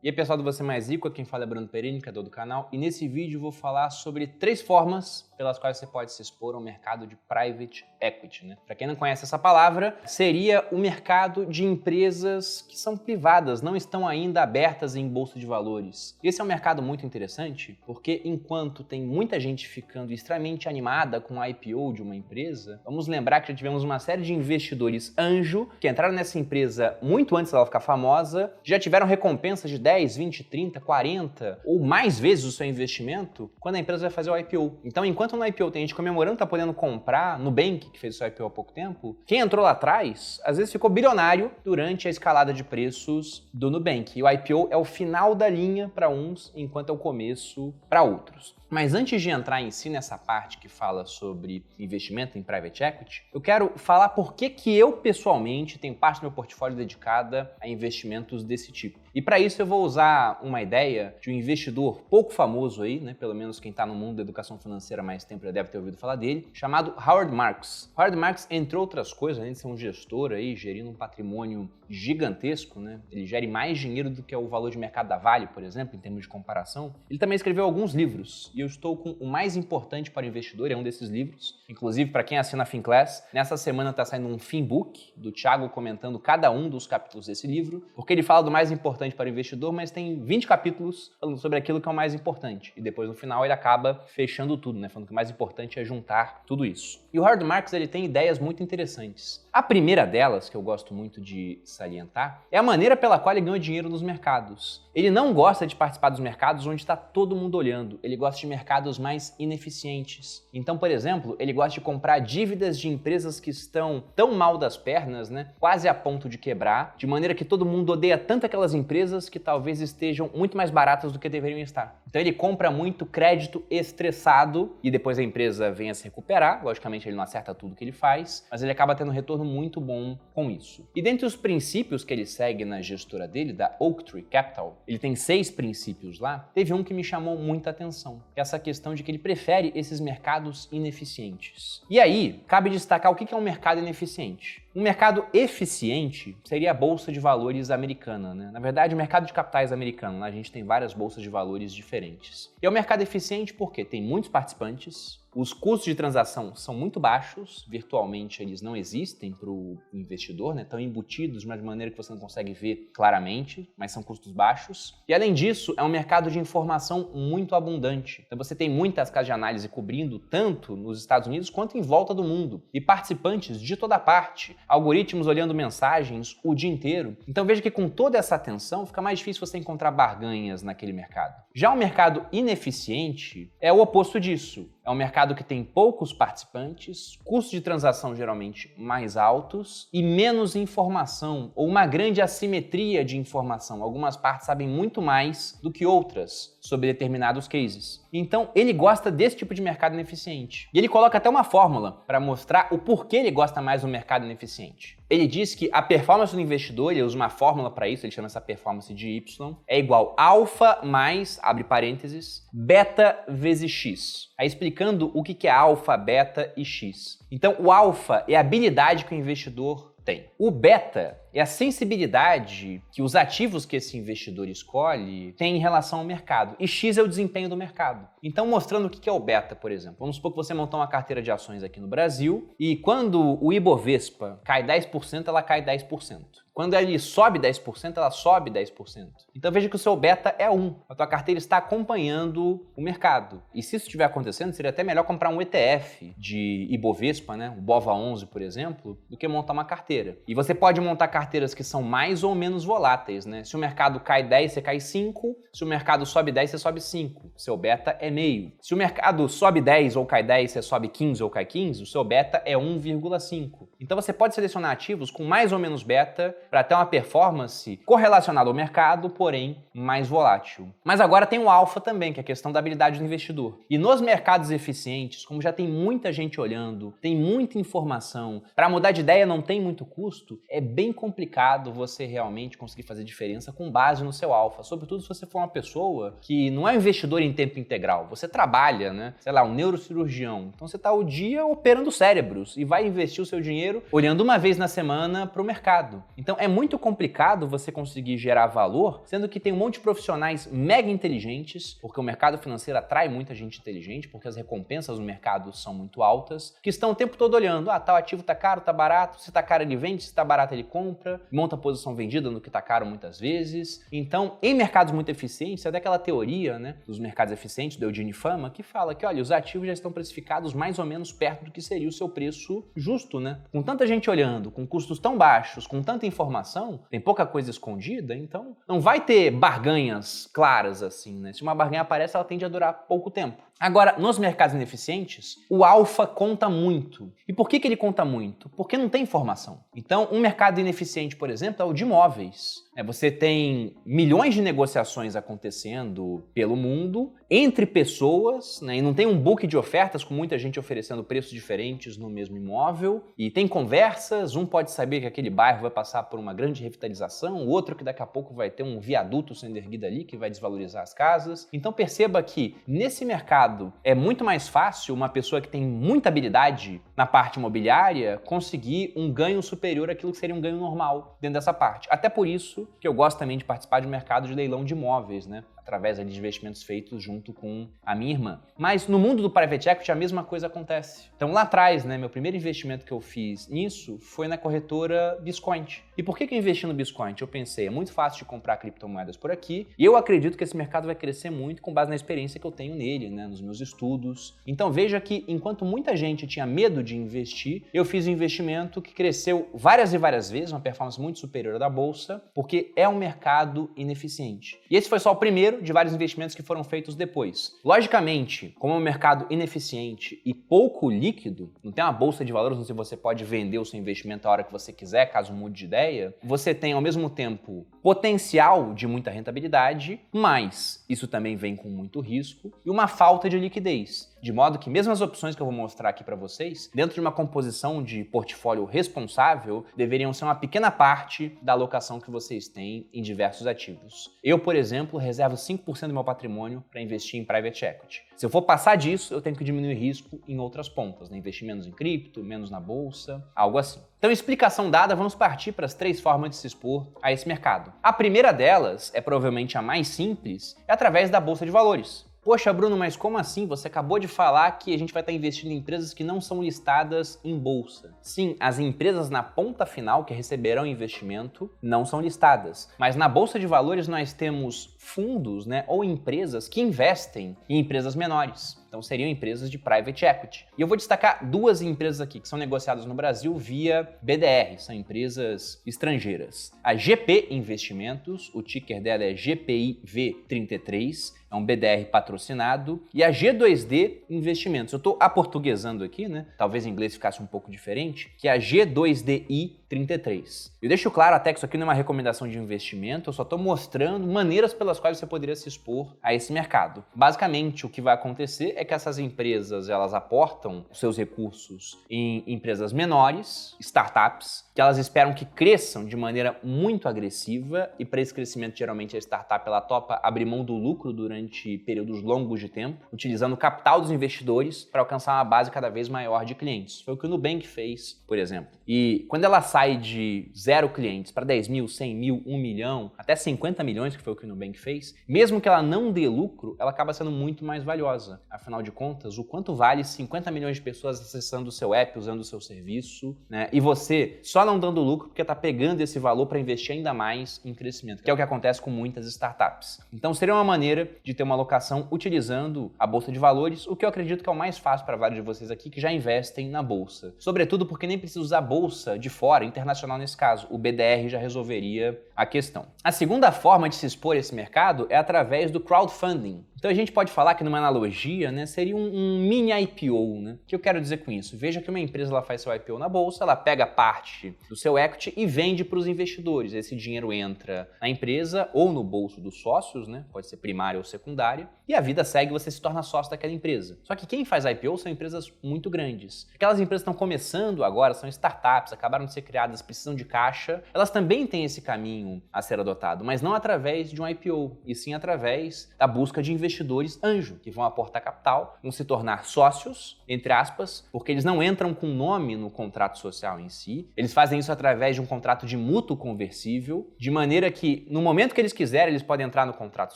E aí pessoal do Você Mais Rico, quem fala é Bruno Perini, criador do canal, e nesse vídeo eu vou falar sobre 3 formas pelas quais você pode se expor ao mercado de Private Equity, né? Para quem não conhece essa palavra, seria o mercado de empresas que são privadas, não estão ainda abertas em bolsa de valores. Esse é um mercado muito interessante, porque enquanto tem muita gente ficando extremamente animada com a IPO de uma empresa, vamos lembrar que já tivemos uma série de investidores anjo que entraram nessa empresa muito antes dela ficar famosa, já tiveram recompensas de 10, 20, 30, 40 ou mais vezes o seu investimento quando a empresa vai fazer o IPO. Então, enquanto no IPO tem gente comemorando, tá podendo comprar, Nubank, que fez o seu IPO há pouco tempo, quem entrou lá atrás, às vezes ficou bilionário durante a escalada de preços do Nubank. E o IPO é o final da linha para uns, enquanto é o começo para outros. Mas antes de entrar em si nessa parte que fala sobre investimento em Private Equity, eu quero falar por que eu pessoalmente tenho parte do meu portfólio dedicada a investimentos desse tipo. E para isso eu vou usar uma ideia de um investidor pouco famoso aí, né? Pelo menos quem está no mundo da educação financeira há mais tempo já deve ter ouvido falar dele, chamado Howard Marks. Howard Marks, entre outras coisas, além de ser um gestor aí, gerindo um patrimônio gigantesco, né? Ele gere mais dinheiro do que o valor de mercado da Vale, por exemplo, em termos de comparação. Ele também escreveu alguns livros. E eu estou com o mais importante para o investidor, é um desses livros. Inclusive, para quem assina a Finclass, nessa semana está saindo um Finbook do Thiago comentando cada um dos capítulos desse livro, porque ele fala do mais importante para o investidor, mas tem 20 capítulos falando sobre aquilo que é o mais importante. E depois, no final, ele acaba fechando tudo, né? Falando que o mais importante é juntar tudo isso. E o Howard Marks, ele tem ideias muito interessantes. A primeira delas, que eu gosto muito de salientar, é a maneira pela qual ele ganha dinheiro nos mercados. Ele não gosta de participar dos mercados onde está todo mundo olhando. Ele gosta de mercados mais ineficientes. Então, por exemplo, ele gosta de comprar dívidas de empresas que estão tão mal das pernas, né, quase a ponto de quebrar, de maneira que todo mundo odeia tanto aquelas empresas que talvez estejam muito mais baratas do que deveriam estar. Então ele compra muito crédito estressado e depois a empresa vem a se recuperar. Logicamente ele não acerta tudo que ele faz, mas ele acaba tendo um retorno muito bom com isso. E dentre os princípios que ele segue na gestora dele, da Oaktree Capital, ele tem 6 princípios lá, teve um que me chamou muita atenção, que é essa questão de que ele prefere esses mercados ineficientes. E aí, cabe destacar o que é um mercado ineficiente. Um mercado eficiente seria a Bolsa de Valores americana, né? Na verdade, o mercado de capitais americano, lá a gente tem várias bolsas de valores diferentes. E é um mercado eficiente porque tem muitos participantes, os custos de transação são muito baixos, virtualmente eles não existem para o investidor, né? Estão embutidos de uma maneira que você não consegue ver claramente, mas são custos baixos. E além disso, é um mercado de informação muito abundante. Então você tem muitas casas de análise cobrindo tanto nos Estados Unidos quanto em volta do mundo. E participantes de toda parte, algoritmos olhando mensagens o dia inteiro. Então veja que com toda essa atenção fica mais difícil você encontrar barganhas naquele mercado. Já o mercado ineficiente é o oposto disso. É um mercado que tem poucos participantes, custos de transação geralmente mais altos e menos informação ou uma grande assimetria de informação. Algumas partes sabem muito mais do que outras sobre determinados cases. Então, ele gosta desse tipo de mercado ineficiente. E ele coloca até uma fórmula para mostrar o porquê ele gosta mais do mercado ineficiente. Ele diz que a performance do investidor, ele usa uma fórmula para isso, ele chama essa performance de Y, é igual alfa mais, abre parênteses, beta vezes X. Aí explicando o que é alfa, beta e X. Então, o alfa é a habilidade que o investidor tem. O beta é a sensibilidade que os ativos que esse investidor escolhe têm em relação ao mercado. E X é o desempenho do mercado. Então, mostrando o que é o beta, por exemplo. Vamos supor que você montou uma carteira de ações aqui no Brasil e quando o Ibovespa cai 10%, ela cai 10%. Quando ele sobe 10%, ela sobe 10%. Então veja que o seu beta é 1. A tua carteira está acompanhando o mercado. E se isso estiver acontecendo, seria até melhor comprar um ETF de Ibovespa, né? O BOVA11, por exemplo, do que montar uma carteira. E você pode montar carteiras que são mais ou menos voláteis, né? Se o mercado cai 10, você cai 5. Se o mercado sobe 10, você sobe 5. O seu beta é meio. Se o mercado sobe 10 ou cai 10, você sobe 15 ou cai 15, o seu beta é 1,5. Então você pode selecionar ativos com mais ou menos beta para ter uma performance correlacionada ao mercado, porém mais volátil. Mas agora tem o alfa também, que é a questão da habilidade do investidor. E nos mercados eficientes, como já tem muita gente olhando, tem muita informação, para mudar de ideia não tem muito custo, é bem complicado você realmente conseguir fazer diferença com base no seu alfa. Sobretudo se você for uma pessoa que não é um investidor em tempo integral, você trabalha, né? Sei lá, um neurocirurgião. Então você está o dia operando cérebros e vai investir o seu dinheiro inteiro, olhando uma vez na semana para o mercado. Então é muito complicado você conseguir gerar valor, sendo que tem um monte de profissionais mega inteligentes, porque o mercado financeiro atrai muita gente inteligente, porque as recompensas no mercado são muito altas, que estão o tempo todo olhando, tal ativo tá caro, tá barato, se tá caro ele vende, se tá barato ele compra, monta a posição vendida no que tá caro muitas vezes. Então, em mercados muito eficientes, é daquela teoria, né, dos mercados eficientes, do Eugene Fama, que fala que, olha, os ativos já estão precificados mais ou menos perto do que seria o seu preço justo, né? Com tanta gente olhando, com custos tão baixos, com tanta informação, tem pouca coisa escondida, então não vai ter barganhas claras assim, né? Se uma barganha aparece, ela tende a durar pouco tempo. Agora, nos mercados ineficientes, o alfa conta muito. E por que ele conta muito? Porque não tem informação. Então, um mercado ineficiente, por exemplo, é o de imóveis. Você tem milhões de negociações acontecendo pelo mundo, entre pessoas, né? E não tem um book de ofertas com muita gente oferecendo preços diferentes no mesmo imóvel. E tem conversas, um pode saber que aquele bairro vai passar por uma grande revitalização, o outro que daqui a pouco vai ter um viaduto sendo erguido ali que vai desvalorizar as casas. Então perceba que nesse mercado é muito mais fácil uma pessoa que tem muita habilidade na parte imobiliária conseguir um ganho superior àquilo que seria um ganho normal dentro dessa parte. Até por isso que eu gosto também de participar de um mercado de leilão de imóveis, né? Através de investimentos feitos junto com a minha irmã. Mas no mundo do private equity a mesma coisa acontece. Então lá atrás, né, meu primeiro investimento que eu fiz nisso foi na corretora Biscoint. E por que eu investi no Biscoint? Eu pensei, é muito fácil de comprar criptomoedas por aqui e eu acredito que esse mercado vai crescer muito com base na experiência que eu tenho nele, né, nos meus estudos. Então veja que enquanto muita gente tinha medo de investir, eu fiz um investimento que cresceu várias e várias vezes, uma performance muito superior à da bolsa, porque é um mercado ineficiente. E esse foi só o primeiro de vários investimentos que foram feitos depois. Logicamente, como é um mercado ineficiente e pouco líquido, não tem uma bolsa de valores onde você pode vender o seu investimento a hora que você quiser, caso mude de ideia, você tem ao mesmo tempo potencial de muita rentabilidade, mas isso também vem com muito risco e uma falta de liquidez. De modo que mesmo as opções que eu vou mostrar aqui para vocês, dentro de uma composição de portfólio responsável, deveriam ser uma pequena parte da alocação que vocês têm em diversos ativos. Eu, por exemplo, reservo 5% do meu patrimônio para investir em private equity. Se eu for passar disso, eu tenho que diminuir risco em outras pontas, né? Investir menos em cripto, menos na bolsa, algo assim. Então, explicação dada, vamos partir para as 3 formas de se expor a esse mercado. A primeira delas, é provavelmente a mais simples, é através da bolsa de valores. Poxa, Bruno, mas como assim? Você acabou de falar que a gente vai estar investindo em empresas que não são listadas em bolsa. Sim, as empresas na ponta final que receberão investimento não são listadas. Mas na bolsa de valores nós temos fundos, né, ou empresas que investem em empresas menores. Então seriam empresas de private equity. E eu vou destacar 2 empresas aqui que são negociadas no Brasil via BDR, são empresas estrangeiras. A GP Investimentos, o ticker dela é GPIV33, é um BDR patrocinado, e a G2D Investimentos. Eu estou aportuguesando aqui, né? Talvez em inglês ficasse um pouco diferente, que é a G2DI33. Eu deixo claro até que isso aqui não é uma recomendação de investimento, eu só estou mostrando maneiras pelas quais você poderia se expor a esse mercado. Basicamente, o que vai acontecer é que essas empresas, elas aportam seus recursos em empresas menores, startups, que elas esperam que cresçam de maneira muito agressiva, e para esse crescimento, geralmente, a startup ela topa abrir mão do lucro durante períodos longos de tempo, utilizando o capital dos investidores para alcançar uma base cada vez maior de clientes. Foi o que o Nubank fez, por exemplo. E quando ela sai de 0 clientes para 10 mil, 100 mil, 1 milhão, até 50 milhões, que foi o que o Nubank fez, mesmo que ela não dê lucro, ela acaba sendo muito mais valiosa. Afinal de contas, o quanto vale 50 milhões de pessoas acessando o seu app, usando o seu serviço, né? E você só não dando lucro porque está pegando esse valor para investir ainda mais em crescimento, que é o que acontece com muitas startups. Então seria uma maneira de ter uma alocação utilizando a bolsa de valores, o que eu acredito que é o mais fácil para vários de vocês aqui que já investem na bolsa. Sobretudo porque nem precisa usar a bolsa de fora, internacional nesse caso. O BDR já resolveria a questão. A segunda forma de se expor a esse mercado é através do crowdfunding. Então a gente pode falar que numa analogia, né, seria um mini IPO, né? O que eu quero dizer com isso? Veja que uma empresa ela faz seu IPO na bolsa, ela pega parte do seu equity e vende para os investidores. Esse dinheiro entra na empresa ou no bolso dos sócios, né? Pode ser primária ou secundária, e a vida segue, você se torna sócio daquela empresa. Só que quem faz IPO são empresas muito grandes. Aquelas empresas que estão começando agora, são startups, acabaram de ser criadas, precisam de caixa, elas também têm esse caminho a ser adotado, mas não através de um IPO, e sim através da busca de investidores investidores anjo, que vão aportar capital, vão se tornar sócios, entre aspas, porque eles não entram com nome no contrato social em si, eles fazem isso através de um contrato de mútuo conversível, de maneira que no momento que eles quiserem, eles podem entrar no contrato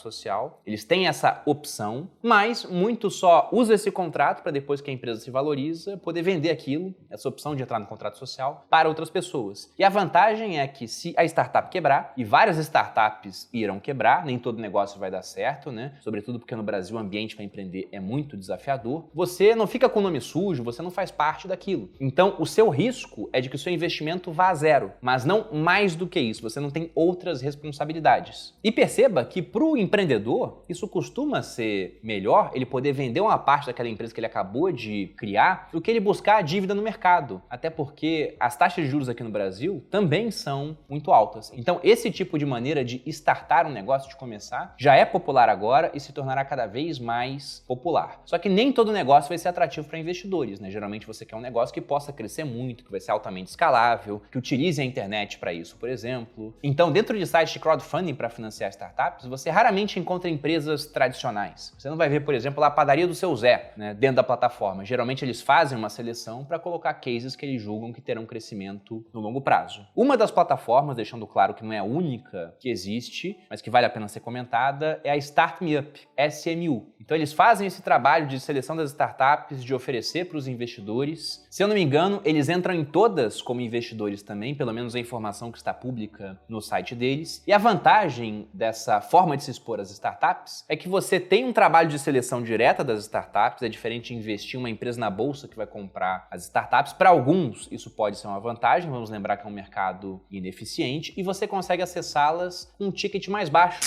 social, eles têm essa opção, mas muito só usa esse contrato para depois que a empresa se valoriza, poder vender aquilo, essa opção de entrar no contrato social, para outras pessoas. E a vantagem é que se a startup quebrar, e várias startups irão quebrar, nem todo negócio vai dar certo, né? Sobretudo porque no Brasil o ambiente para empreender é muito desafiador, você não fica com o nome sujo, você não faz parte daquilo. Então o seu risco é de que o seu investimento vá a zero, mas não mais do que isso, você não tem outras responsabilidades. E perceba que para o empreendedor, isso costuma ser melhor, ele poder vender uma parte daquela empresa que ele acabou de criar, do que ele buscar a dívida no mercado. Até porque as taxas de juros aqui no Brasil também são muito altas. Então esse tipo de maneira de startar um negócio, de começar, já é popular agora e se tornará cada vez mais popular. Só que nem todo negócio vai ser atrativo para investidores, né? Geralmente você quer um negócio que possa crescer muito, que vai ser altamente escalável, que utilize a internet para isso, por exemplo. Então, dentro de sites de crowdfunding para financiar startups, você raramente encontra empresas tradicionais. Você não vai ver, por exemplo, lá a padaria do seu Zé, né, dentro da plataforma. Geralmente eles fazem uma seleção para colocar cases que eles julgam que terão crescimento no longo prazo. Uma das plataformas, deixando claro que não é a única que existe, mas que vale a pena ser comentada, é a Start Me Up, SMU. Então eles fazem esse trabalho de seleção das startups, de oferecer para os investidores. Se eu não me engano, eles entram em todas como investidores também, pelo menos a informação que está pública no site deles. E a vantagem dessa forma de se expor às startups é que você tem um trabalho de seleção direta das startups, é diferente de investir em uma empresa na bolsa que vai comprar as startups. Para alguns, isso pode ser uma vantagem, vamos lembrar que é um mercado ineficiente, e você consegue acessá-las com um ticket mais baixo.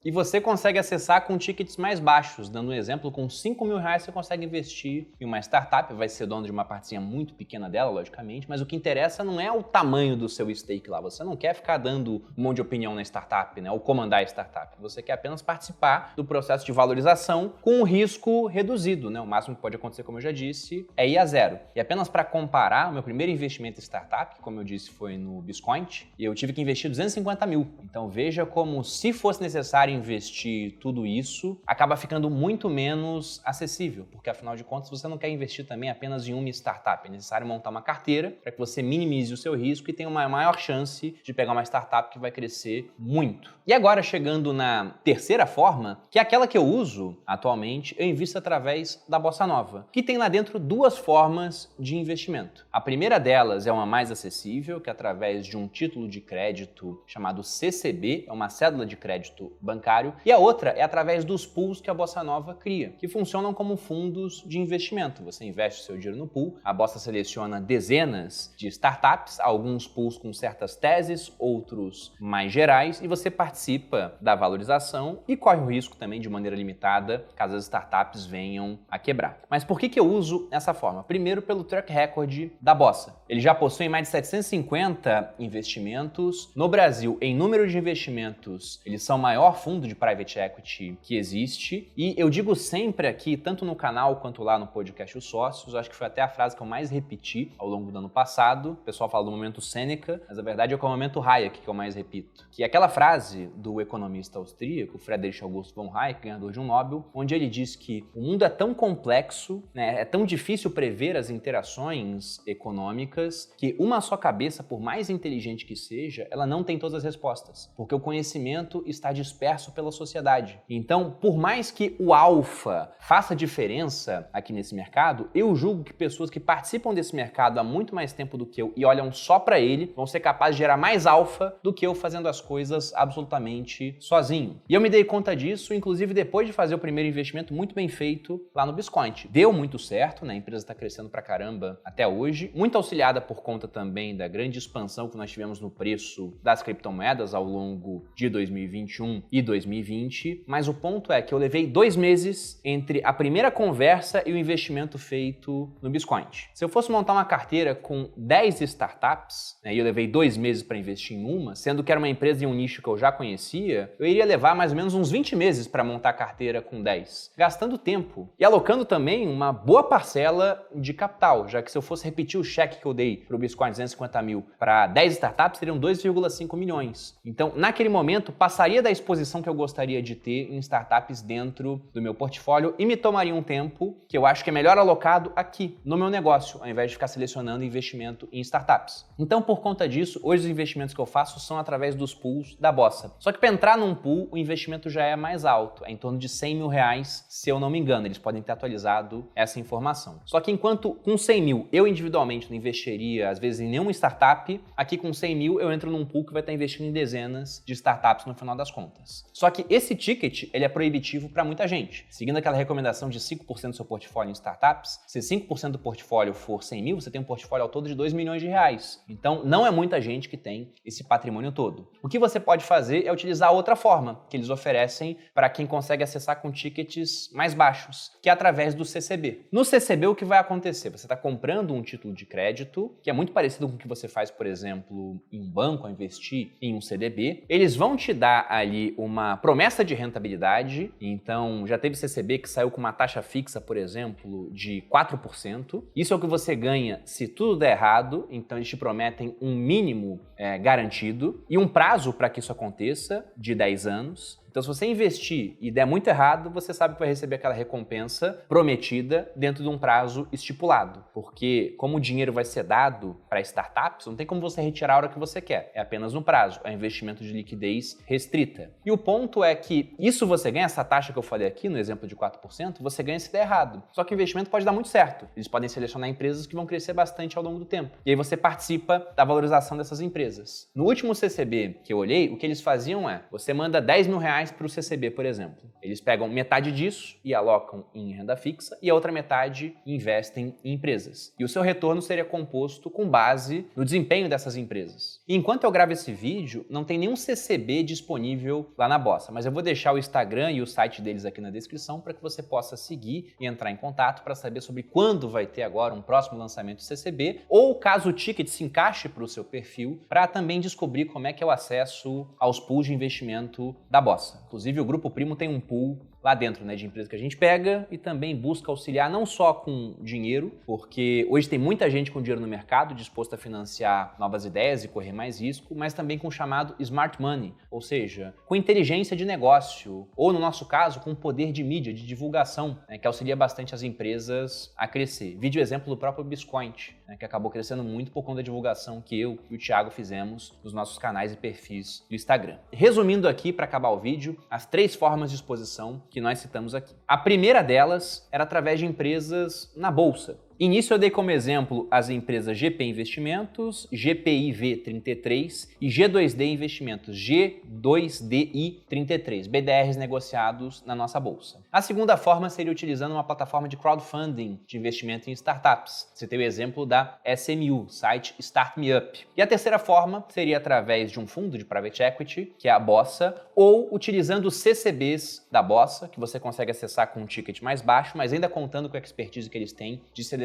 E você consegue acessar com tickets mais baixos. Dando um exemplo, com R$5.000 você consegue investir em uma startup, vai ser dono de uma partezinha muito pequena dela, logicamente, mas o que interessa não é o tamanho do seu stake lá. Você não quer ficar dando um monte de opinião na startup, né, ou comandar a startup. Você quer apenas participar do processo de valorização com um risco reduzido, né? O máximo que pode acontecer, como eu já disse, é ir a zero. E apenas para comparar, o meu primeiro investimento em startup, como eu disse, foi no Biscoint, e eu tive que investir 250 mil. Então veja como, se fosse necessário investir tudo isso, acaba ficando muito menos acessível, porque afinal de contas você não quer investir também apenas em uma startup, é necessário montar uma carteira para que você minimize o seu risco e tenha uma maior chance de pegar uma startup que vai crescer muito. E agora, chegando na terceira forma, que é aquela que eu uso atualmente, eu invisto através da Bossa Nova, que tem lá dentro duas formas de investimento. A primeira delas é uma mais acessível, que é através de um título de crédito chamado CCB, é uma cédula de crédito bancário, e a outra é através dos pools que a Bossa Nova cria, que funcionam como fundos de investimento. Você investe o seu dinheiro no pool, a Bossa seleciona dezenas de startups, alguns pools com certas teses, outros mais gerais, e você participa da valorização e corre o risco também de maneira limitada, caso as startups venham a quebrar. Mas por que eu uso essa forma? Primeiro, pelo track record da Bossa. Ele já possui mais de 750 investimentos. No Brasil, em número de investimentos, eles são o maior fundo de private equity que existe, e eu digo sempre aqui, tanto no canal quanto lá no podcast Os Sócios, acho que foi até a frase que eu mais repeti ao longo do ano passado. O pessoal fala do momento Sêneca, mas a verdade é que é o momento Hayek que eu mais repito, que é aquela frase do economista austríaco Friedrich August von Hayek, ganhador de um Nobel, onde ele diz que o mundo é tão complexo, né, é tão difícil prever as interações econômicas, que uma só cabeça, por mais inteligente que seja, ela não tem todas as respostas, porque o conhecimento está disperso pela sociedade. Então, por mais que o alfa faça diferença aqui nesse mercado, eu julgo que pessoas que participam desse mercado há muito mais tempo do que eu e olham só para ele vão ser capazes de gerar mais alfa do que eu fazendo as coisas absolutamente sozinho. E eu me dei conta disso, inclusive depois de fazer o primeiro investimento muito bem feito lá no Biscoint. Deu muito certo, né? A empresa está crescendo pra caramba até hoje, muito auxiliada por conta também da grande expansão que nós tivemos no preço das criptomoedas ao longo de 2021 e 2020, mas o ponto é que eu levei 2 meses entre a primeira conversa e o investimento feito no Biscoint. Se eu fosse montar uma carteira com 10 startups, né, e eu levei 2 meses para investir em uma, sendo que era uma empresa em um nicho que eu já conhecia, eu iria levar mais ou menos uns 20 meses para montar a carteira com 10, gastando tempo e alocando também uma boa parcela de capital, já que se eu fosse repetir o cheque que eu dei para o Biscoint 250 mil para 10 startups, seriam 2,5 milhões. Então, naquele momento, passaria da exposição atenção que eu gostaria de ter em startups dentro do meu portfólio e me tomaria um tempo que eu acho que é melhor alocado aqui, no meu negócio, ao invés de ficar selecionando investimento em startups. Então, por conta disso, hoje os investimentos que eu faço são através dos pools da Bossa. Só que para entrar num pool, o investimento já é mais alto, é em torno de R$100 mil, se eu não me engano. Eles podem ter atualizado essa informação. Só que enquanto com 100 mil eu individualmente não investiria, às vezes, em nenhuma startup, aqui com 100 mil eu entro num pool que vai estar investindo em dezenas de startups no final das contas. Só que esse ticket, ele é proibitivo para muita gente. Seguindo aquela recomendação de 5% do seu portfólio em startups, se 5% do portfólio for 100 mil, você tem um portfólio ao todo de R$2 milhões. Então, não é muita gente que tem esse patrimônio todo. O que você pode fazer é utilizar outra forma que eles oferecem para quem consegue acessar com tickets mais baixos, que é através do CCB. No CCB, o que vai acontecer? Você está comprando um título de crédito, que é muito parecido com o que você faz, por exemplo, em um banco, ao investir em um CDB. Eles vão te dar ali uma promessa de rentabilidade. Então, já teve CCB que saiu com uma taxa fixa, por exemplo, de 4%. Isso é o que você ganha se tudo der errado. Então, eles te prometem um mínimo garantido e um prazo para que isso aconteça de 10 anos. Então, se você investir e der muito errado, você sabe que vai receber aquela recompensa prometida dentro de um prazo estipulado. Porque como o dinheiro vai ser dado para startups, não tem como você retirar a hora que você quer. É apenas no prazo. É um investimento de liquidez restrita. E o ponto é que isso você ganha, essa taxa que eu falei aqui, no exemplo de 4%, você ganha se der errado. Só que o investimento pode dar muito certo. Eles podem selecionar empresas que vão crescer bastante ao longo do tempo. E aí você participa da valorização dessas empresas. No último CCB que eu olhei, o que eles faziam é, você manda R$10 mil para o CCB, por exemplo. Eles pegam metade disso e alocam em renda fixa e a outra metade investem em empresas. E o seu retorno seria composto com base no desempenho dessas empresas. E enquanto eu gravo esse vídeo, não tem nenhum CCB disponível lá na Bossa, mas eu vou deixar o Instagram e o site deles aqui na descrição para que você possa seguir e entrar em contato para saber sobre quando vai ter agora um próximo lançamento de CCB ou caso o ticket se encaixe para o seu perfil, para também descobrir como é que é o acesso aos pools de investimento da Bossa. Inclusive, o Grupo Primo tem um pool lá dentro, né, de empresas que a gente pega e também busca auxiliar não só com dinheiro, porque hoje tem muita gente com dinheiro no mercado disposta a financiar novas ideias e correr mais risco, mas também com o chamado Smart Money, ou seja, com inteligência de negócio, ou no nosso caso, com poder de mídia, de divulgação, né, que auxilia bastante as empresas a crescer. Vídeo exemplo do próprio Biscoint, né, que acabou crescendo muito por conta da divulgação que eu e o Thiago fizemos nos nossos canais e perfis do Instagram. Resumindo aqui, para acabar o vídeo, as 3 formas de exposição que nós citamos aqui. A primeira delas era através de empresas na bolsa. Início eu dei como exemplo as empresas GP Investimentos, GPIV33 e G2D Investimentos, G2DI33, BDRs negociados na nossa bolsa. A segunda forma seria utilizando uma plataforma de crowdfunding de investimento em startups. Você tem o exemplo da SMU, site Start Me Up. E a terceira forma seria através de um fundo de private equity, que é a Bossa, ou utilizando os CCBs da Bossa, que você consegue acessar com um ticket mais baixo, mas ainda contando com a expertise que eles têm de seleção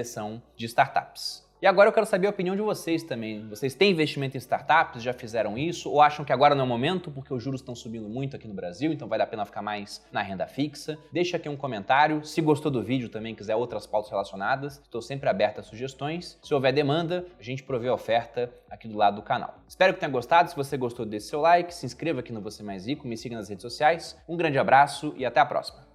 de startups. E agora eu quero saber a opinião de vocês também. Vocês têm investimento em startups? Já fizeram isso? Ou acham que agora não é o momento porque os juros estão subindo muito aqui no Brasil, então vale a pena ficar mais na renda fixa? Deixa aqui um comentário. Se gostou do vídeo também, quiser outras pautas relacionadas, estou sempre aberto a sugestões. Se houver demanda, a gente provê a oferta aqui do lado do canal. Espero que tenha gostado. Se você gostou, deixe seu like, se inscreva aqui no Você Mais Rico, me siga nas redes sociais. Um grande abraço e até a próxima.